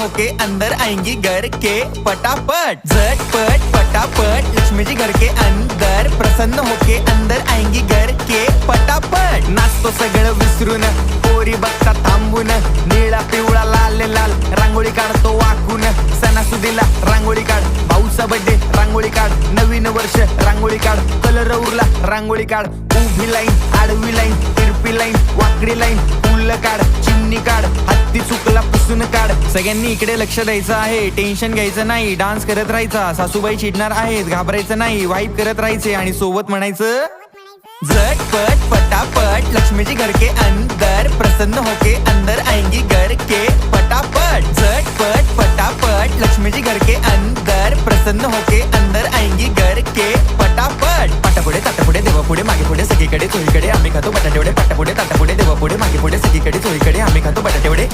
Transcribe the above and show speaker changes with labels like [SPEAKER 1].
[SPEAKER 1] Okay अंदर आएंगी घर के पटापट। झटपट पटापट लक्ष्मी जी घर के अंदर प्रसन्न होके अंदर आएंगी घर के पटापट। नाचतो सगळं विसरून पोरी बघता थांबून, निळा पिवळा लाल लाल रांगोळी काढतो वाकून। सणासुदीला रांगोळी काढ, भाऊचा बर्थडे रांगोळी काढ, नवीन वर्ष रांगोळी काढ, कलर उरला रांगोळी काढ। उभी लाईन आडवी लाईन तिरपी लाईन वाकडी लाईन, फुल काढ चिमणी काढ, हत्ती चुकला पुसून काढ। सगळ्यांनी इकडे लक्ष द्यायचं आहे, टेन्शन घ्यायचं नाही, डान्स करत राहायचा। सासूबाई चिडणार आहेत, घाबरायचं नाही, वाईप करत राहायचे आणि सोबत म्हणायचं झटपट पटापट लक्ष्मी जी घर के अंदर प्रसन्न होके अंदर आएंगी घर के पटापट। झटपट पटापट लक्ष्मी जी घर के अंदर प्रसन्न होके अंदर आएंगी घर के पटापट। पाटापुढे ताटापुढे देवापुढे मागे पुढे सगळीकडे चोहीकडे आम्ही खातो बटाटेवडे। पाटापुढे ताटापुढे देवापुढे मागे पुढे सगळीकडे चोहीकडे आम्ही खातो बटाटेवडे।